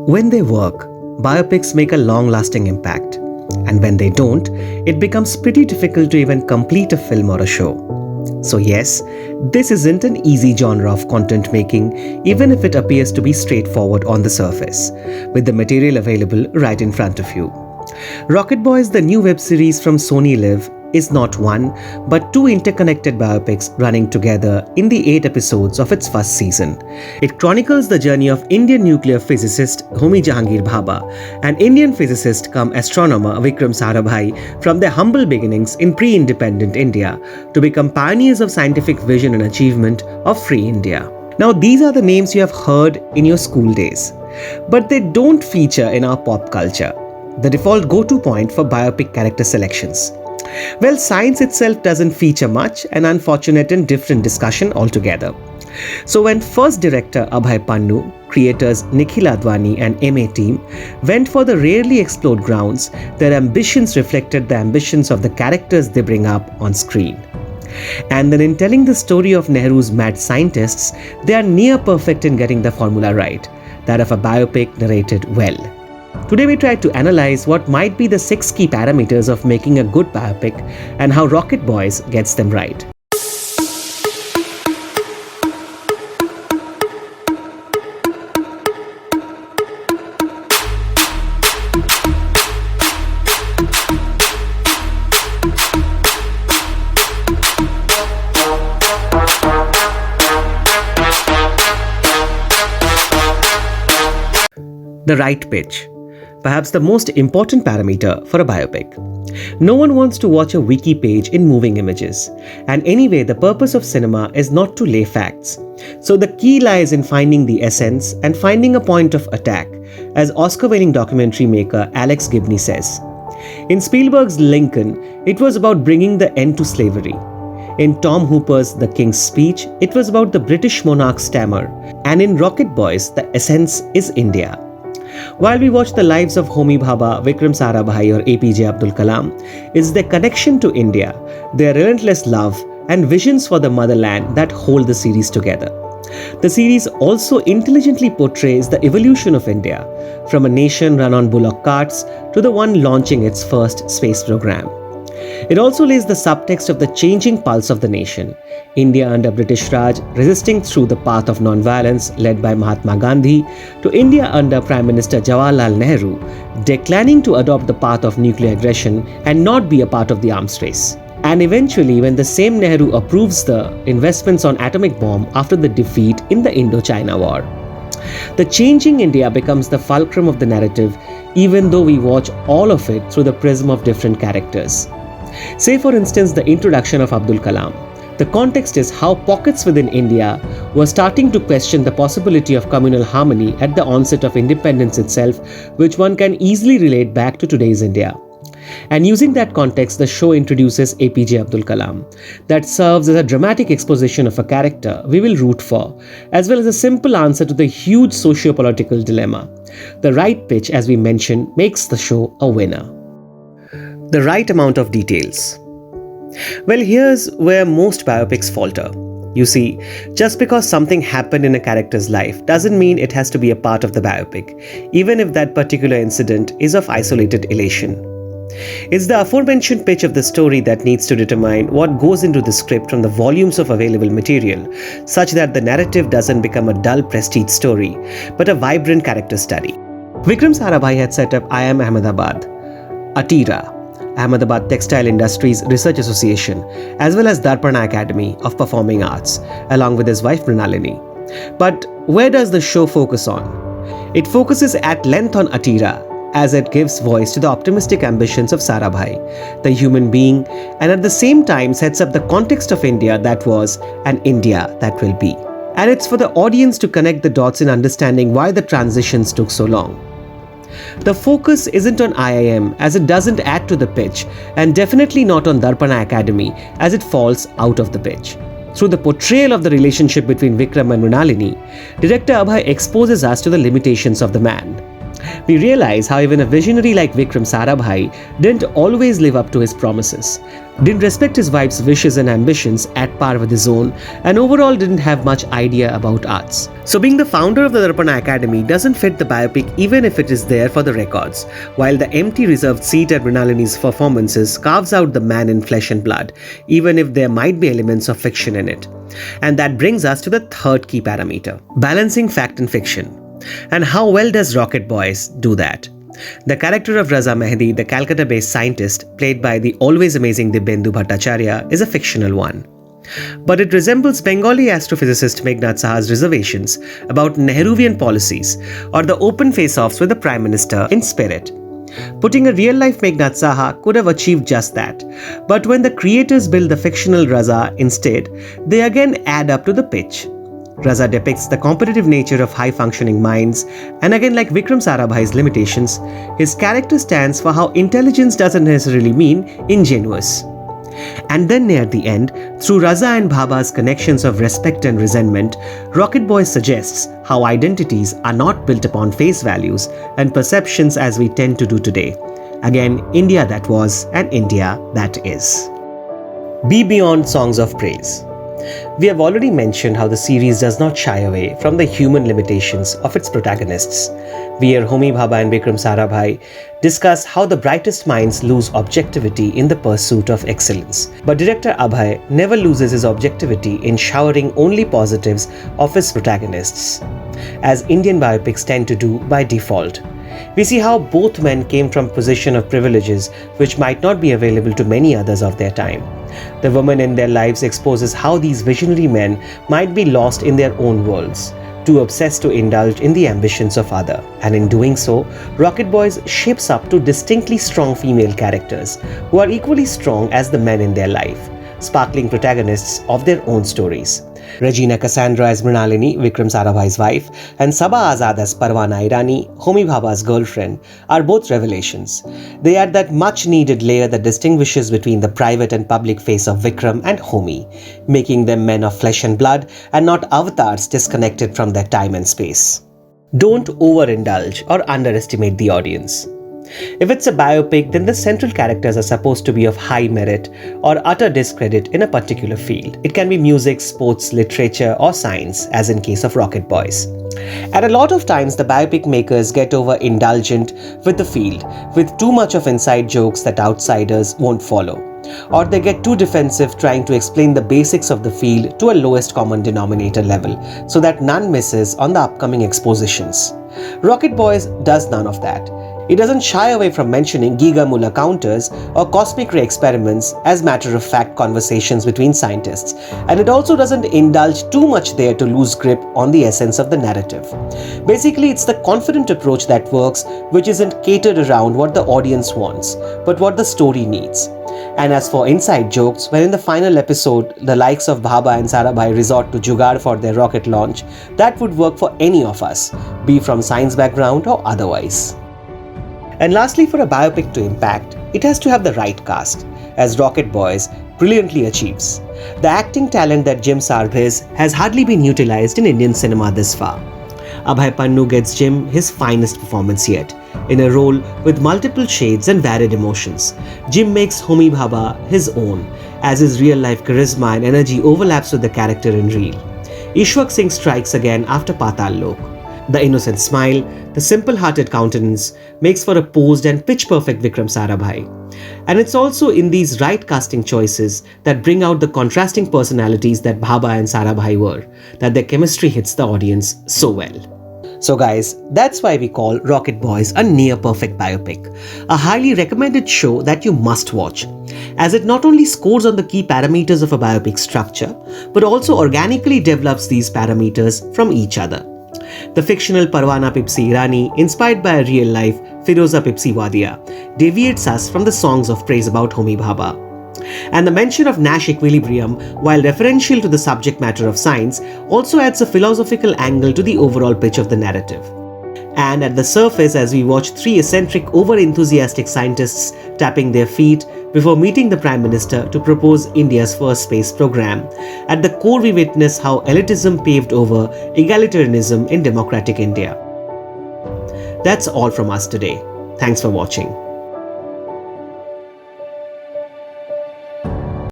When they work, biopics make a long-lasting impact. And when they don't, it becomes pretty difficult to even complete a film or a show. So yes, this isn't an easy genre of content making, even if it appears to be straightforward on the surface, with the material available right in front of you. Rocket Boys, the new web series from SonyLIV, is not one, but two interconnected biopics running together in the 8 episodes of its first season. It chronicles the journey of Indian nuclear physicist Homi Jehangir Bhaba and Indian physicist cum astronomer Vikram Sarabhai from their humble beginnings in pre-independent India to become pioneers of scientific vision and achievement of free India. Now, these are the names you have heard in your school days, but they don't feature in our pop culture, the default go-to point for biopic character selections. Well, science itself doesn't feature much, an unfortunate and different discussion altogether. So when first director Abhay Pannu, creators Nikhil Advani and MA team went for the rarely explored grounds, their ambitions reflected the ambitions of the characters they bring up on screen. And then in telling the story of Nehru's mad scientists, they are near perfect in getting the formula right, that of a biopic narrated well. Today we try to analyze what might be the 6 key parameters of making a good biopic and how Rocket Boys gets them right. The right pitch. Perhaps the most important parameter for a biopic. No one wants to watch a wiki page in moving images. And anyway, the purpose of cinema is not to lay facts. So the key lies in finding the essence and finding a point of attack, as Oscar-winning documentary maker Alex Gibney says. In Spielberg's Lincoln, it was about bringing the end to slavery. In Tom Hooper's The King's Speech, it was about the British monarch's stammer. And in Rocket Boys, the essence is India. While we watch the lives of Homi Bhaba, Vikram Sarabhai or APJ Abdul Kalam, it's their connection to India, their relentless love and visions for the motherland that hold the series together. The series also intelligently portrays the evolution of India, from a nation run on bullock carts to the one launching its first space program. It also lays the subtext of the changing pulse of the nation, India under British Raj resisting through the path of non-violence led by Mahatma Gandhi, to India under Prime Minister Jawaharlal Nehru declining to adopt the path of nuclear aggression and not be a part of the arms race. And eventually, when the same Nehru approves the investments on atomic bomb after the defeat in the Indochina War. The changing India becomes the fulcrum of the narrative, even though we watch all of it through the prism of different characters. Say for instance the introduction of Abdul Kalam. The context is how pockets within India were starting to question the possibility of communal harmony at the onset of independence itself, which one can easily relate back to today's India. And using that context, the show introduces APJ Abdul Kalam. That serves as a dramatic exposition of a character we will root for, as well as a simple answer to the huge socio-political dilemma. The right pitch, as we mentioned, makes the show a winner. The right amount of details. Well, here's where most biopics falter. You see, just because something happened in a character's life doesn't mean it has to be a part of the biopic, even if that particular incident is of isolated elation. It's the aforementioned pitch of the story that needs to determine what goes into the script from the volumes of available material, such that the narrative doesn't become a dull prestige story, but a vibrant character study. Vikram Sarabhai had set up IIM Ahmedabad, ATIRA, Ahmedabad Textile Industries Research Association, as well as Darpana Academy of Performing Arts, along with his wife Mrinalini. But where does the show focus on? It focuses at length on ATIRA, as it gives voice to the optimistic ambitions of Sarabhai, the human being, and at the same time sets up the context of India that was and India that will be. And it's for the audience to connect the dots in understanding why the transitions took so long. The focus isn't on IIM, as it doesn't add to the pitch, and definitely not on Darpana Academy, as it falls out of the pitch. Through the portrayal of the relationship between Vikram and Mrinalini, director Abhay exposes us to the limitations of the man. We realize how even a visionary like Vikram Sarabhai didn't always live up to his promises, didn't respect his wife's wishes and ambitions at par with his own, and overall didn't have much idea about arts. So being the founder of the Darpana Academy doesn't fit the biopic even if it is there for the records, while the empty reserved seat at Mrinalini's performances carves out the man in flesh and blood, even if there might be elements of fiction in it. And that brings us to the third key parameter, balancing fact and fiction. And how well does Rocket Boys do that? The character of Raza Mehdi, the Calcutta-based scientist, played by the always amazing Dibyendu Bhattacharya, is a fictional one. But it resembles Bengali astrophysicist Meghnad Saha's reservations about Nehruvian policies or the open face-offs with the Prime Minister in spirit. Putting a real-life Meghnad Saha could have achieved just that, but when the creators build the fictional Raza instead, they again add up to the pitch. Raza depicts the competitive nature of high-functioning minds, and again, like Vikram Sarabhai's limitations, his character stands for how intelligence doesn't necessarily mean ingenuous. And then near the end, through Raza and Bhaba's connections of respect and resentment, Rocket Boy suggests how identities are not built upon face values and perceptions as we tend to do today. Again, India that was and India that is. Be beyond songs of praise. We have already mentioned how the series does not shy away from the human limitations of its protagonists. We hear Homi, Bhaba and Vikram Sarabhai discuss how the brightest minds lose objectivity in the pursuit of excellence. But director Abhay never loses his objectivity in showering only positives of his protagonists, as Indian biopics tend to do by default. We see how both men came from a position of privileges which might not be available to many others of their time. The woman in their lives exposes how these visionary men might be lost in their own worlds, too obsessed to indulge in the ambitions of others. And in doing so, Rocket Boys shapes up to distinctly strong female characters who are equally strong as the men in their life, sparkling protagonists of their own stories. Regina Cassandra as Mrinalini, Vikram Sarabhai's wife, and Saba Azad as Parwana Irani, Homi Bhaba's girlfriend, are both revelations. They add that much-needed layer that distinguishes between the private and public face of Vikram and Homi, making them men of flesh and blood and not avatars disconnected from their time and space. Don't overindulge or underestimate the audience. If it's a biopic, then the central characters are supposed to be of high merit or utter discredit in a particular field. It can be music, sports, literature, or science, as in case of Rocket Boys. And a lot of times the biopic makers get over-indulgent with the field, with too much of inside jokes that outsiders won't follow. Or they get too defensive trying to explain the basics of the field to a lowest common denominator level, so that none misses on the upcoming expositions. Rocket Boys does none of that. It doesn't shy away from mentioning Giga Muller counters or cosmic ray experiments as matter-of-fact conversations between scientists, and it also doesn't indulge too much there to lose grip on the essence of the narrative. Basically, it's the confident approach that works, which isn't catered around what the audience wants, but what the story needs. And as for inside jokes, when in the final episode, the likes of Bhaba and Sarabhai resort to jugaad for their rocket launch, that would work for any of us, be from science background or otherwise. And lastly, for a biopic to impact, it has to have the right cast, as Rocket Boys brilliantly achieves. The acting talent that Jim Sarbh has hardly been utilized in Indian cinema this far. Abhay Pannu gets Jim his finest performance yet, in a role with multiple shades and varied emotions. Jim makes Homi Bhaba his own, as his real-life charisma and energy overlaps with the character in Reel. Ishwak Singh strikes again after Patal Lok. The innocent smile, the simple-hearted countenance makes for a posed and pitch-perfect Vikram Sarabhai. And it's also in these right casting choices that bring out the contrasting personalities that Bhaba and Sarabhai were, that their chemistry hits the audience so well. So guys, that's why we call Rocket Boys a near-perfect biopic, a highly recommended show that you must watch, as it not only scores on the key parameters of a biopic structure, but also organically develops these parameters from each other. The fictional Parwana Pipsi Irani, inspired by a real-life Firoza Pipsi Wadia, deviates us from the songs of praise about Homi Bhaba. And the mention of Nash equilibrium, while referential to the subject matter of science, also adds a philosophical angle to the overall pitch of the narrative. And at the surface, as we watch three eccentric, over-enthusiastic scientists tapping their feet before meeting the Prime Minister to propose India's first space program, at the core we witness how elitism paved over egalitarianism in democratic India. That's all from us today. Thanks for watching.